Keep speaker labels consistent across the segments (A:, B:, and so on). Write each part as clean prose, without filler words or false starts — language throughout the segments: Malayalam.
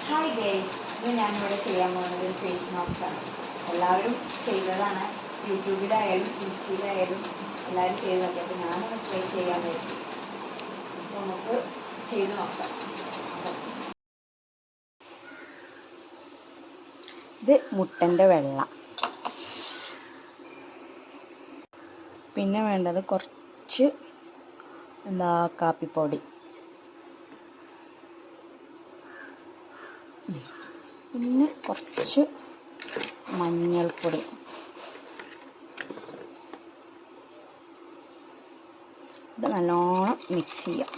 A: ഹായ് ഗൈസ്, ഇത് ഞാനിവിടെ ചെയ്യാൻ പോകുന്നത് ഒരു ഫേസ് മാസ്കാണ്. എല്ലാവരും ചെയ്തതാണ്, യൂട്യൂബിലായാലും ഇൻസ്റ്റയിലായാലും എല്ലാവരും ചെയ്ത് നോക്കി. അപ്പോൾ ഞാനൊന്ന് ട്രൈ ചെയ്യാൻ പറ്റും. അപ്പോൾ നമുക്ക് ചെയ്ത് നോക്കാം.
B: ഇത് മുട്ടൻ്റെ വെള്ള, പിന്നെ വേണ്ടത് കുറച്ച് കാപ്പിപ്പൊടി, പിന്നെ കുറച്ച് മഞ്ഞൾപ്പൊടി, ഇത് നല്ലോണം മിക്സ് ചെയ്യാം.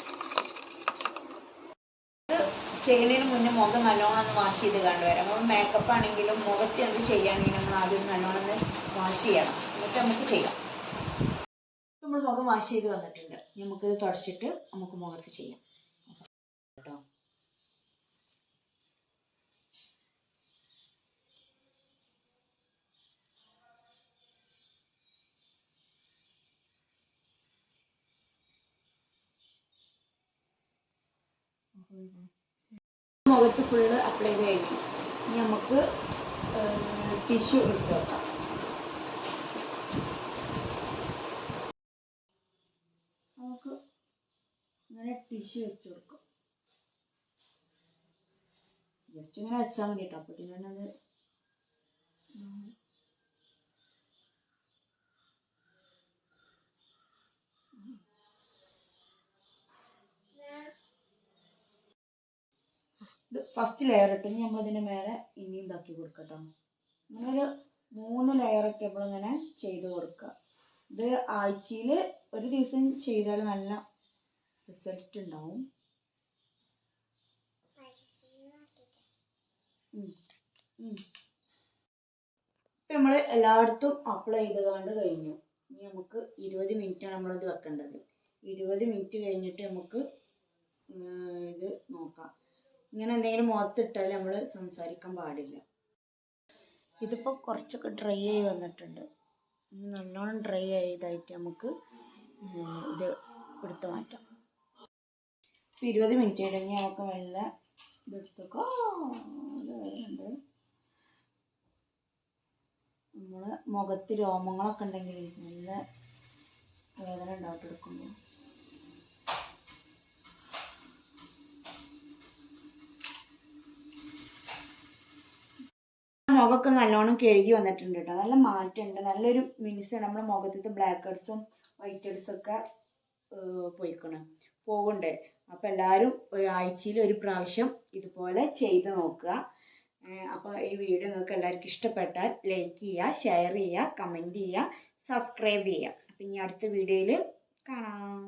A: ചെയ്യുന്നതിന് മുന്നേ മുഖം നല്ലോണം ഒന്ന് വാഷ് ചെയ്ത് കണ്ടുവരാം. അപ്പോൾ മേക്കപ്പ് ആണെങ്കിലും മുഖത്ത് എന്ത് ചെയ്യുകയാണെങ്കിലും നമ്മൾ ആദ്യം നല്ലോണം ഒന്ന് വാഷ് ചെയ്യണം, എന്നിട്ട് നമുക്ക് ചെയ്യാം. നമ്മൾ മുഖം വാഷ് ചെയ്ത് വന്നിട്ടുണ്ട്, നമുക്കിത് തുടച്ചിട്ട് നമുക്ക് മുഖത്ത് ചെയ്യാം കേട്ടോ. മുഖത്ത് ഫുള്ള് അപ്ലൈ ചെയ്ത് കഴിഞ്ഞു. ഇനി നമുക്ക് ടിഷ്യൂ ഇട്ട് വെക്കാം. നമുക്ക് ഇങ്ങനെ ടിഷ്യൂ വെച്ച് കൊടുക്കും. ജസ്റ്റ് ഇങ്ങനെ വെച്ചാൽ മതി കേട്ടോ. അപ്പോഴത്തേനും തന്നെ അത് ഇത് ഫസ്റ്റ് ലെയർ ഇട്ട് നമ്മളിതിൻ്റെ മേലെ ഇനിയും ഇതാക്കി കൊടുക്കട്ടോ. അങ്ങനെ ഒരു 3 ലെയറൊക്കെ നമ്മളിങ്ങനെ ചെയ്ത് കൊടുക്കുക. ഇത് ആഴ്ചയിൽ ഒരു ദിവസം ചെയ്താൽ നല്ല റിസൾട്ട് ഉണ്ടാവും. ഇപ്പം നമ്മൾ എല്ലായിടത്തും അപ്ലൈ ചെയ്തുകൊണ്ട് കഴിഞ്ഞു. ഇനി നമുക്ക് 20 മിനിറ്റാണ് നമ്മളിത് വെക്കേണ്ടത്. 20 മിനിറ്റ് കഴിഞ്ഞിട്ട് നമുക്ക് ഇത് നോക്കാം. ഇങ്ങനെ എന്തെങ്കിലും മുഖത്തിട്ടാൽ നമ്മൾ സംസാരിക്കാൻ പാടില്ല. ഇതിപ്പോൾ കുറച്ചൊക്കെ ഡ്രൈ ആയി വന്നിട്ടുണ്ട്. നല്ലോണം ഡ്രൈ ആയതായിട്ട് നമുക്ക് ഇത് എടുത്ത് മാറ്റാം. 20 മിനിറ്റ് കഴിഞ്ഞ് നമുക്ക് വെള്ള ഇതെടുത്തൊക്കെ വരുന്നുണ്ട്. നമ്മൾ മുഖത്ത് രോമങ്ങളൊക്കെ ഉണ്ടെങ്കിൽ നല്ല വേദന ഉണ്ടായിട്ട് എടുക്കുമ്പോൾ മുഖമൊക്കെ നല്ലോണം കഴുകി വന്നിട്ടുണ്ട് കേട്ടോ. നല്ല മാറ്റമുണ്ട്, നല്ലൊരു മിനുസാണ്. നമ്മുടെ മുഖത്തത്തെ ബ്ലാക്ക് ഹെഡ്സും വൈറ്റ് ഹെഡ്സും ഒക്കെ പോകുന്നുണ്ട്. അപ്പോൾ എല്ലാവരും ആഴ്ചയിൽ ഒരു പ്രാവശ്യം ഇതുപോലെ ചെയ്ത് നോക്കുക. അപ്പോൾ ഈ വീഡിയോ നിങ്ങൾക്ക് എല്ലാവർക്കും ഇഷ്ടപ്പെട്ടാൽ ലൈക്ക് ചെയ്യുക, ഷെയർ ചെയ്യുക, കമൻറ്റ് ചെയ്യുക, സബ്സ്ക്രൈബ് ചെയ്യുക. അപ്പം ഇനി അടുത്ത വീഡിയോയിൽ കാണാം.